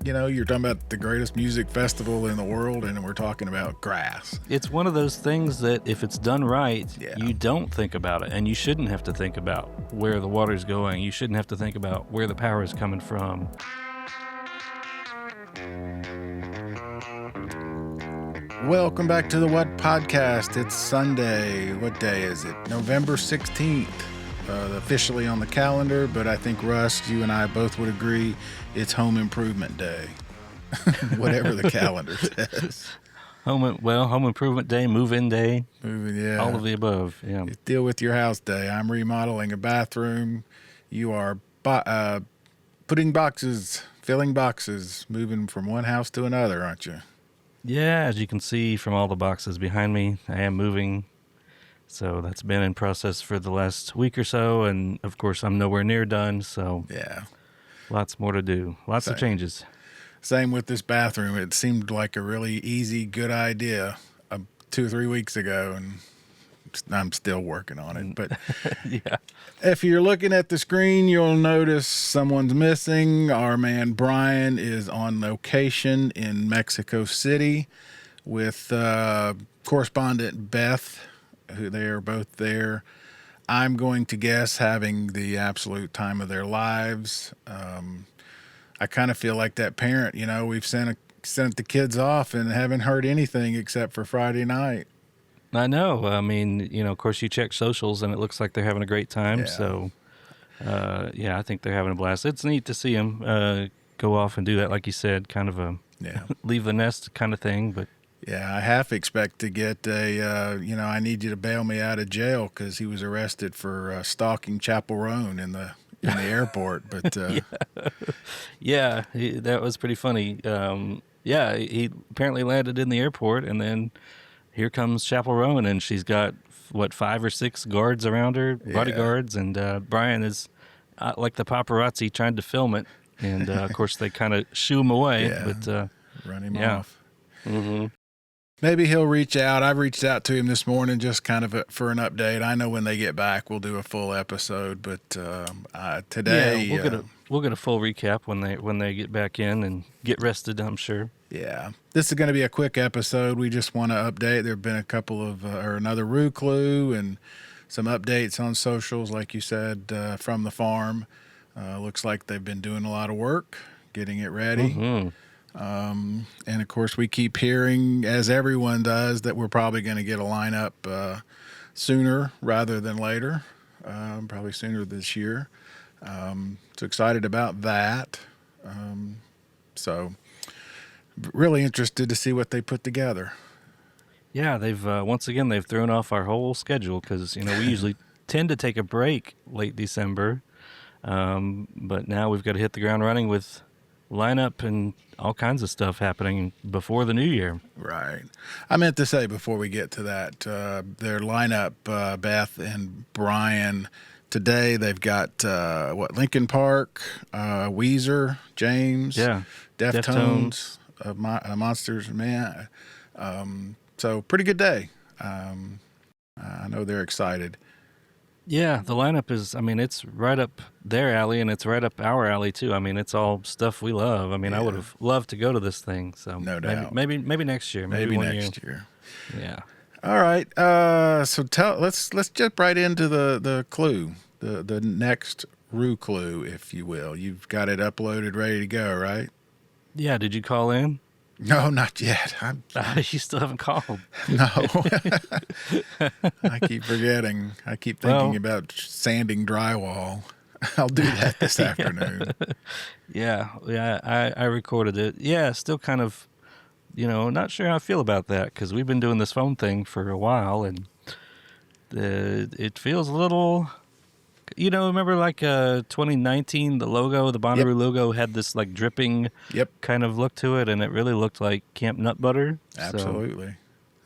you're talking about the greatest music festival in the world, and we're talking about grass. It's one of those things that if it's done right, Yeah. you don't think about it, and you shouldn't have to think about where the water's going. You shouldn't have to think about where the power is coming from. Welcome back to the What Podcast. It's Sunday. What day is it? November 16th. Officially on the calendar, but I think, Russ, you and I both would agree it's Home Improvement Day. Whatever the calendar says. Home Improvement Day, Move-In Day. Yeah. All of the above, yeah. Deal with your house day. I'm remodeling a bathroom. You are putting boxes, filling boxes, moving from one house to another, aren't you? Yeah, as you can see from all the boxes behind me, I am moving. So that's been in process for the last week or so, and of course I'm nowhere near done, so yeah, lots more to do. Lots of changes. Same with this bathroom. It seemed like a really easy, good idea 2 or 3 weeks ago, and I'm still working on it. But yeah. If you're looking at the screen, you'll notice someone's missing. Our man Bryan is on location in Mexico City with correspondent Beth, who they are both there. I'm going to guess having the absolute time of their lives. I kind of feel like that parent, we've sent the kids off and haven't heard anything except for Friday night. I know. I mean, of course you check socials and it looks like they're having a great time. Yeah. So, I think they're having a blast. It's neat to see them go off and do that, like you said, kind of a leave the nest kind of thing. But yeah, I half expect to get I need you to bail me out of jail because he was arrested for stalking Chapel Roan in the airport. But that was pretty funny. He apparently landed in the airport, and then here comes Chapel Roan, and she's got 5 or 6 guards around her, bodyguards, and Bryan is like the paparazzi trying to film it, and of course they kind of shoo him away, but run him off. Mm-hmm. Maybe he'll reach out. I've reached out to him this morning just kind of for an update. I know when they get back, we'll do a full episode, but today we'll get a full recap when they get back in and get rested, I'm sure. Yeah, this is going to be a quick episode. We just want to update. There have been a couple of another Roo Clue and some updates on socials, like you said, from the farm. Looks like they've been doing a lot of work getting it ready. Mm-hmm. And of course, we keep hearing, as everyone does, that we're probably going to get a lineup sooner rather than later, probably sooner this year. So excited about that. So really interested to see what they put together. Yeah, they've once again they've thrown off our whole schedule because we usually tend to take a break late December, but now we've got to hit the ground running with lineup and all kinds of stuff happening before the new year. Right. I meant to say before we get to that, their lineup, Beth and Bryan, today they've got Linkin Park, Weezer, James, Deftones, Monsters, man. So pretty good day. I know they're excited. Yeah, the lineup is, it's right up their alley, and it's right up our alley, too. It's all stuff we love. I would have loved to go to this thing. So no doubt. Maybe next year. Maybe next year. Yeah. All right. So let's jump right into the clue, the next Roo Clue, if you will. You've got it uploaded, ready to go, right? Yeah. Did you call in? No, not yet. You still haven't called. No. I keep forgetting. I keep thinking about sanding drywall. I'll do that this afternoon. Yeah. I recorded it. Yeah, still kind of, not sure how I feel about that because we've been doing this phone thing for a while, and it feels a little... remember like 2019, the logo, the Bonnaroo logo had this like dripping kind of look to it, and it really looked like Camp Nut Butter. Absolutely.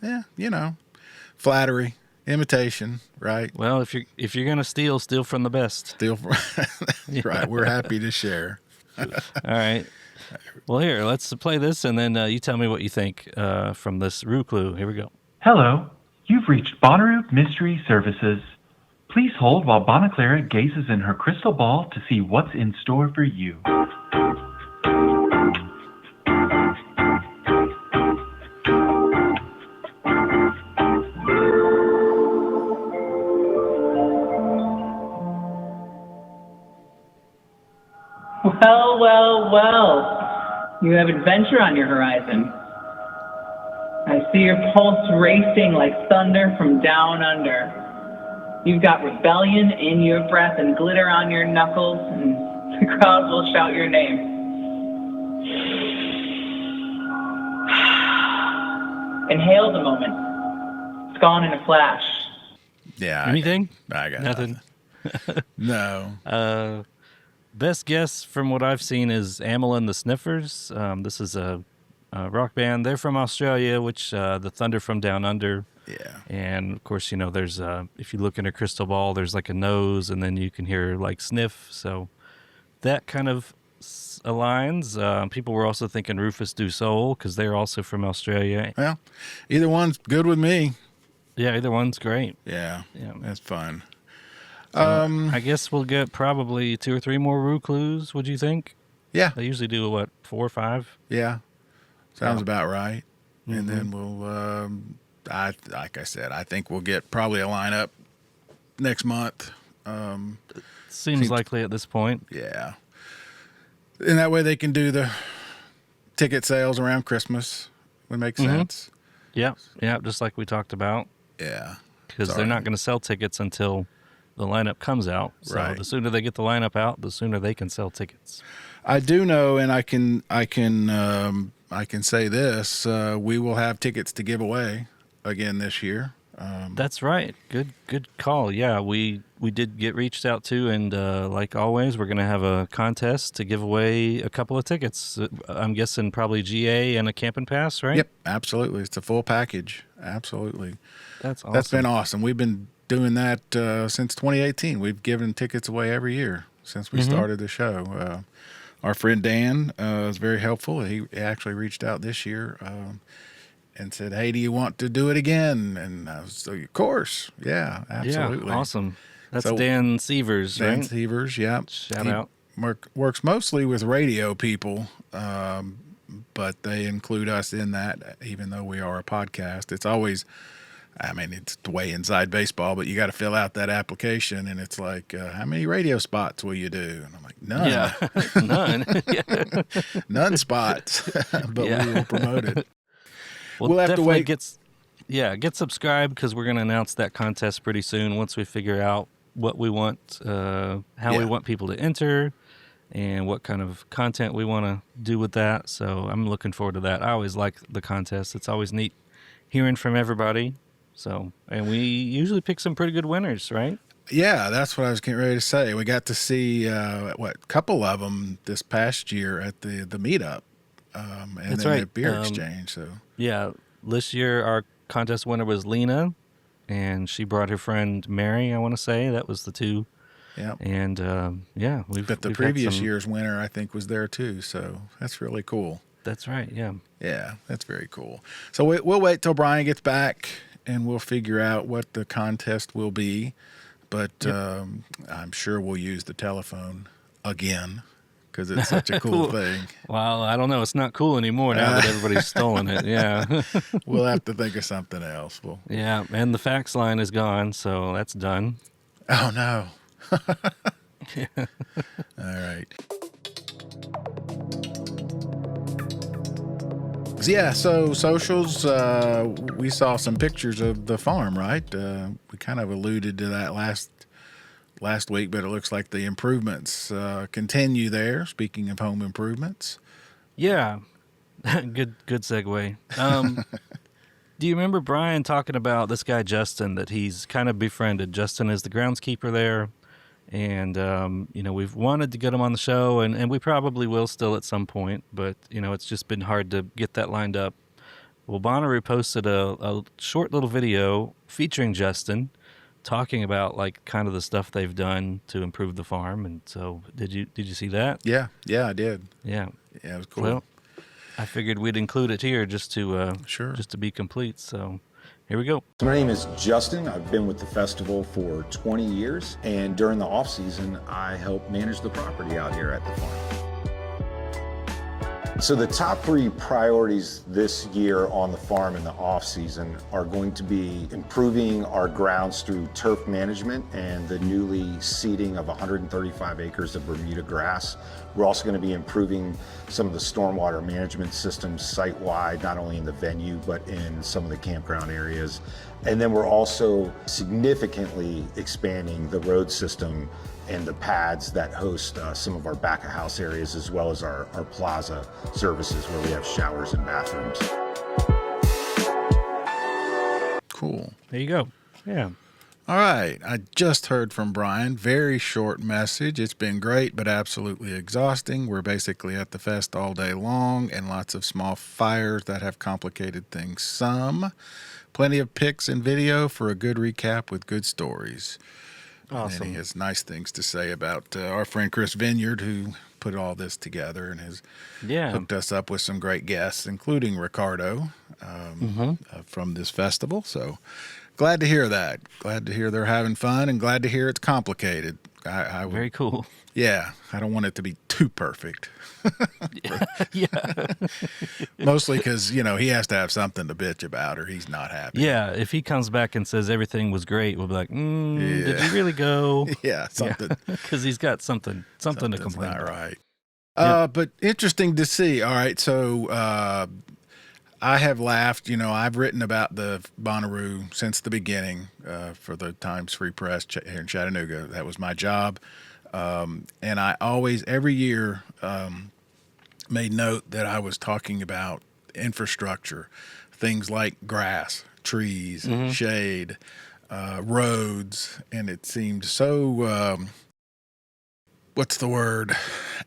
So. Yeah, flattery, imitation, right? Well, if you're going to steal from the best. Steal from... That's right. We're happy to share. All right. Well, here, let's play this, and then you tell me what you think from this Roo Clue. Here we go. Hello. You've reached Bonnaroo Mystery Services. Please hold while Bonaclara gazes in her crystal ball to see what's in store for you. well. You have adventure on your horizon. I see your pulse racing like thunder from down under. You've got rebellion in your breath and glitter on your knuckles, and the crowd will shout your name. Inhale the moment. It's gone in a flash. Yeah. Anything? I got Nothing. No. Best guess from what I've seen is Amyl and the Sniffers. This is a rock band. They're from Australia, which the Thunder from Down Under. Yeah. And of course, you know, there's if you look in a crystal ball, there's like a nose, and then you can hear like sniff. So that kind of aligns. People were also thinking Rufus Du Sol because they're also from Australia. Well, either one's good with me. Yeah, either one's great. Yeah. Yeah. That's fun. So I guess we'll get probably 2 or 3 more Roo Clues. Would you think? Yeah. They usually do what, 4 or 5? Yeah. Sounds Yeah. about right. Mhm. And then we'll, like I said, I think we'll get probably a lineup next month. Seems likely at this point. Yeah. And that way they can do the ticket sales around Christmas. Would make sense. Yeah, yeah, just like we talked about. Yeah. Because they're not going to sell tickets until the lineup comes out. So Right. the sooner they get the lineup out, the sooner they can sell tickets. I do know, and I can say this: we will have tickets to give away again this year. That's right. Good call. Yeah, we did get reached out to, and like always, we're going to have a contest to give away a couple of tickets. I'm guessing probably GA and a camping pass, right? Yep, absolutely. It's a full package. Absolutely. That's awesome. That's been awesome. We've been doing that since 2018. We've given tickets away every year since we started the show. Our friend Dan was very helpful. He actually reached out this year and said, "Hey, do you want to do it again?" And I was like, "Of course, yeah, absolutely." Yeah, awesome. That's So- Dan Severs, Dan right? Severs, yeah. Shout He out. Works mostly with radio people, but they include us in that, even though we are a podcast. It's always, I mean, it's way inside baseball, but you got to fill out that application, and it's like, how many radio spots will you do? And I'm like, none. Yeah, none. Yeah. None spots, but Yeah. we will promote it. We'll have to definitely wait. get subscribed because we're going to announce that contest pretty soon once we figure out what we want, how we Yeah. want people to enter, and what kind of content we want to do with that. So I'm looking forward to that. I always like the contest. It's always neat hearing from everybody. So, and we usually pick some pretty good winners, right? Yeah, that's what I was getting ready to say. We got to see couple of them this past year at the meetup, and That's then right. the beer exchange. So Yeah, this year our contest winner was Lena, and she brought her friend Mary, I want to say. That was the two. yeah. And yeah, But the we've had previous some- year's winner, I think, was there too. So that's really cool. That's right, yeah. Yeah, that's very cool. So we'll wait till Bryan gets back, and we'll figure out what the contest will be. But I'm sure we'll use the telephone again because it's such a cool thing. Well, I don't know. It's not cool anymore now that everybody's stolen it. Yeah. We'll have to think of something else. Yeah, and the fax line is gone, so that's done. Oh, no. All right. Yeah, so socials, we saw some pictures of the farm, right? We kind of alluded to that last week, but it looks like the improvements continue there. Speaking of home improvements. Yeah. Good segue. Do you remember Bryan talking about this guy Justin that he's kind of befriended? Justin is the groundskeeper there. And, we've wanted to get him on the show, and we probably will still at some point, but, it's just been hard to get that lined up. Well, Bonnaroo posted a short little video featuring Justin talking about, like, kind of the stuff they've done to improve the farm. And so did you see that? Yeah, I did. Yeah. Yeah, it was cool. Well, I figured we'd include it here just to Sure. just to be complete. So here we go. My name is Justin. I've been with the festival for 20 years, and during the off season, I help manage the property out here at the farm. So the top 3 priorities this year on the farm in the off season are going to be improving our grounds through turf management and the newly seeding of 135 acres of Bermuda grass. We're also going to be improving some of the stormwater management systems site-wide, not only in the venue, but in some of the campground areas. And then we're also significantly expanding the road system and the pads that host some of our back of house areas, as well as our plaza services where we have showers and bathrooms. Cool. There you go. Yeah. All right. I just heard from Bryan. Very short message. It's been great, but absolutely exhausting. We're basically at the fest all day long and lots of small fires that have complicated things some. Plenty of pics and video for a good recap with good stories. Awesome. And he has nice things to say about our friend Chris Vineyard, who put all this together and has hooked us up with some great guests, including Ricardo from this festival. So glad to hear that. Glad to hear they're having fun, and glad to hear it's complicated. Very cool. Yeah, I don't want it to be too perfect. Yeah. Mostly because, he has to have something to bitch about or he's not happy. Yeah, if he comes back and says everything was great, we'll be like, did you really go? Yeah, something. Because he's got something to complain not about. Right. But interesting to see. All right, so I have laughed. I've written about the Bonnaroo since the beginning for the Times Free Press here in Chattanooga. That was my job. And I always, every year, made note that I was talking about infrastructure, things like grass, trees, shade, roads, and it seemed so, what's the word,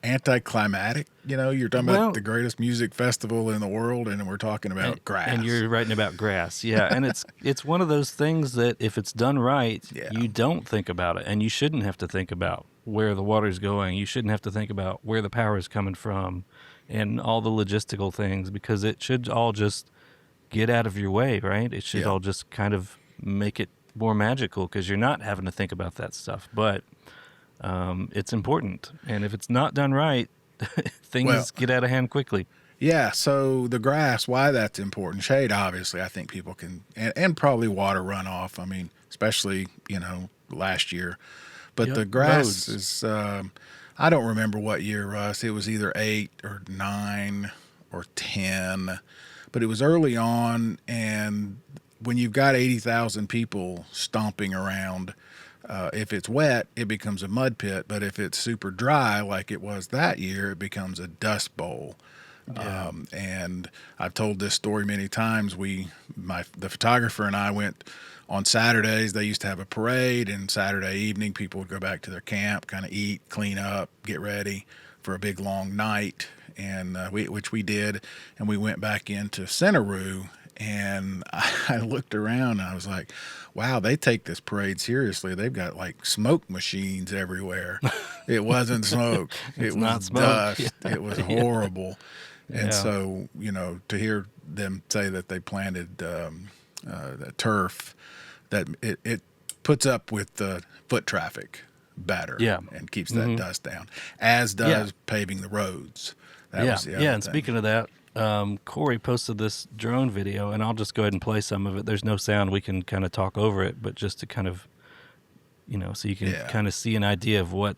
anticlimactic. You're talking about the greatest music festival in the world, and we're talking about grass. And you're writing about grass, yeah. And it's one of those things that if it's done right, you don't think about it, and you shouldn't have to think about where the water's going. You shouldn't have to think about where the power is coming from and all the logistical things, because it should all just get out of your way, right? It should all just kind of make it more magical because you're not having to think about that stuff. But it's important. And if it's not done right, things get out of hand quickly. Yeah, so the grass, why that's important. Shade, obviously, I think people can, and probably water runoff. I mean, especially, last year. But the grass is, I don't remember what year, Russ. It was either 8 or 9 or 10, but it was early on. And when you've got 80,000 people stomping around, if it's wet, it becomes a mud pit. But if it's super dry, like it was that year, it becomes a dust bowl. Yeah. And I've told this story many times. The photographer and I went on Saturdays. They used to have a parade, and Saturday evening people would go back to their camp, kind of eat, clean up, get ready for a big long night, and which we did. And we went back into Bonnaroo, and I looked around and I was like, wow, they take this parade seriously. They've got like smoke machines everywhere. It wasn't smoke. It was dust. Yeah. It was horrible. And so, to hear them say that they planted the turf, that it puts up with the foot traffic better and keeps that dust down, as does paving the roads. That was the other and thing. Speaking of that, Corey posted this drone video, and I'll just go ahead and play some of it. There's no sound. We can kind of talk over it, but just to kind of, so you can kind of see an idea of what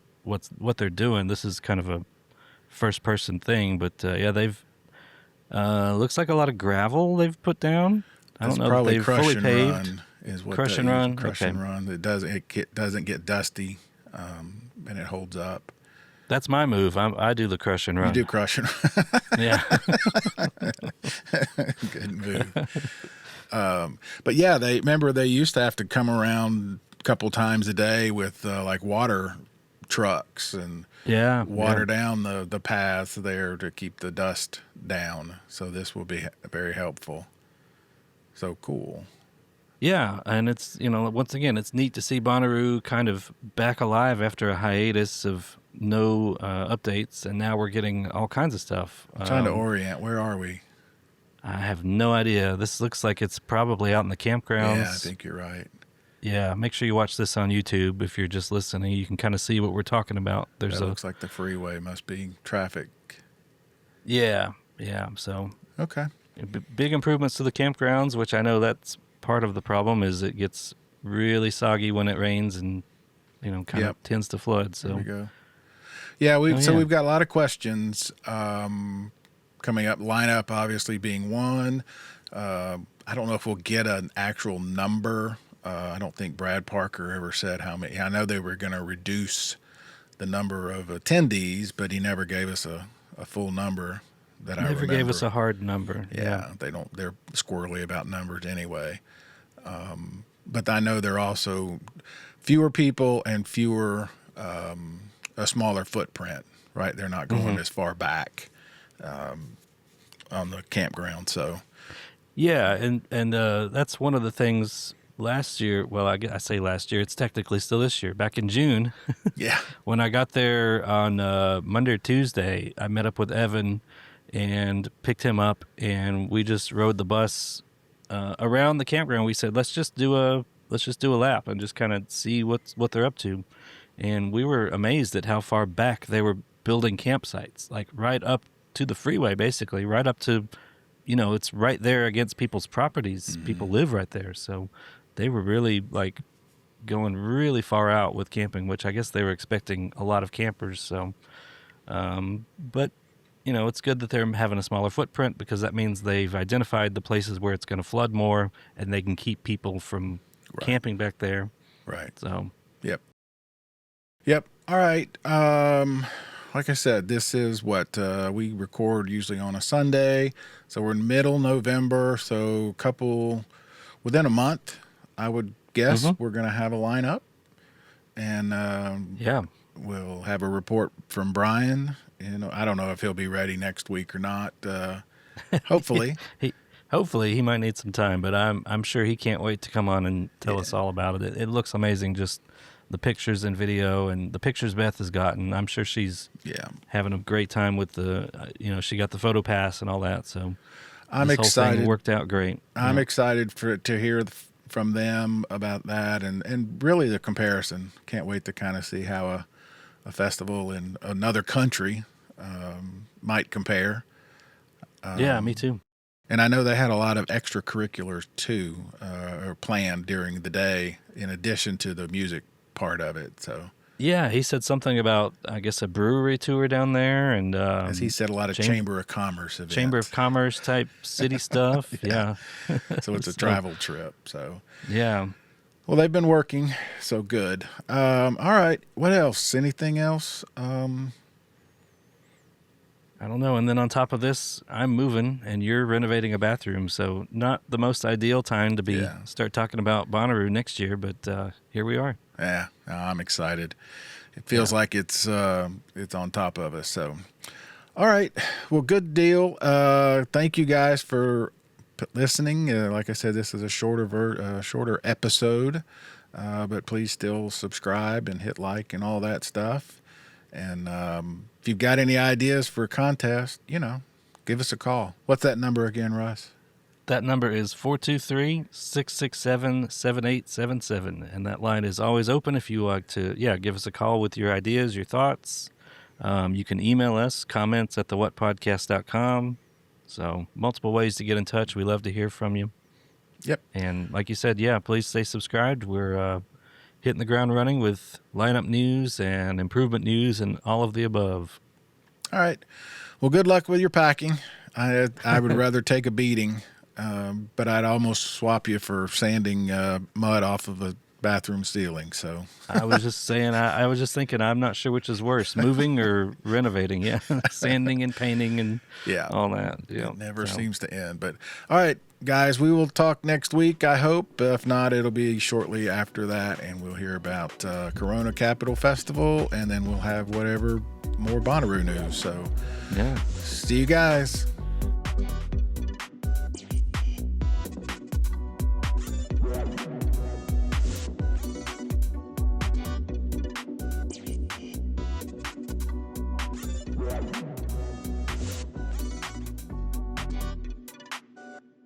they're doing. This is kind of a first-person thing, but they've looks like a lot know they've put down. I don't know if they've fully paved. Run is what crush and run. Crush and run. It doesn't get dusty, and it holds up. That's my move. I do the crush and run. You do crush and run. Yeah. Good move. But yeah, they used to have to come around a couple times a day with like water trucks and water down the paths there to keep the dust down. So this will be very helpful. So cool. Yeah, and it's, once again, it's neat to see Bonnaroo kind of back alive after a hiatus of no updates, and now we're getting all kinds of stuff. I'm trying to orient. Where are we? I have no idea. This looks like it's probably out in the campgrounds. Yeah, I think you're right. Yeah, make sure you watch this on YouTube if you're just listening. You can kind of see what we're talking about. That looks like the freeway must be traffic. Yeah, Yeah, so Okay. big improvements to the campgrounds, which I know that's part of the problem is it gets really soggy when it rains and, kind Yep. of tends to flood. There we So, go. Yeah, Oh, yeah. we've got a lot of questions coming up. Lineup obviously being one. I don't know if we'll get an actual number. I don't think Brad Parker ever said how many. I know they were going to reduce the number of attendees, but he never gave us a full number that I never remember. gave us a hard number. Yeah, they don't. They're squirrely about numbers anyway. But I know they're also fewer people and fewer a smaller footprint. Right, they're not going as far back on the campground. So Yeah, and that's one of the things last year. Well, I say last year. It's technically still this year. Back in June, yeah, when I got there on Monday or Tuesday, I met up with Evan and picked him up, and we just rode the bus around the campground. We said, let's just do a lap and just kind of see what they're up to. And we were amazed at how far back they were building campsites, like right up to the freeway, basically, right up to, it's right there against people's properties. People live right there. So they were really like going really far out with camping, which I guess they were expecting a lot of campers. So, but it's good that they're having a smaller footprint because that means they've identified the places where it's going to flood more and they can keep people from camping back there. right. So, Yep. All right. Like I said, this is what we record usually on a Sunday. So we're in middle November. So within a month, I would guess we're going to have a lineup. And we'll have a report from Bryan. I don't know if he'll be ready next week or not. Hopefully. Hopefully he might need some time, but I'm sure he can't wait to come on and tell us all about it. It looks amazing, just the pictures and video and the pictures Beth has gotten. I'm sure she's having a great time with she got the photo pass and all that. So I'm this excited. Whole thing worked out great. I'm excited to hear from them about that and really the comparison. Can't wait to kind of see how a festival in another country might compare. Yeah, me too. And I know they had a lot of extracurriculars too, or planned during the day in addition to the music part of it. So yeah, he said something about, I guess, a brewery tour down there, and as he said, a lot of Chamber of Commerce events. Chamber of Commerce type city stuff. Yeah. So it's a travel trip. So yeah. Well, they've been working, so good. All right, what else? Anything else? I don't know. And then on top of this, I'm moving and you're renovating a bathroom. So not the most ideal time to start talking about Bonnaroo next year, but here we are. Yeah, I'm excited. It feels like it's on top of us. So, all right. Well, good deal. Thank you guys for listening. Like I said, this is a shorter episode, but please still subscribe and hit like and all that stuff. And if you've got any ideas for a contest, give us a call. What's that number again, Russ? That number is 423-667-7877. And that line is always open if you like to, give us a call with your ideas, your thoughts. You can email us, comments at thewhatpodcast.com. So multiple ways to get in touch. We love to hear from you. Yep. And like you said, please stay subscribed. We're hitting the ground running with lineup news and improvement news and all of the above. All right. Well, good luck with your packing. I would rather take a beating, but I'd almost swap you for sanding mud off of a bathroom ceiling. So I was just saying, I was just thinking, I'm not sure which is worse, moving or renovating. Yeah, sanding and painting and all that. It never seems to end. But all right, guys, we will talk next week, I hope. If not, it'll be shortly after that, and we'll hear about Corona Capital Festival, and then we'll have whatever more Bonnaroo news. So see you guys.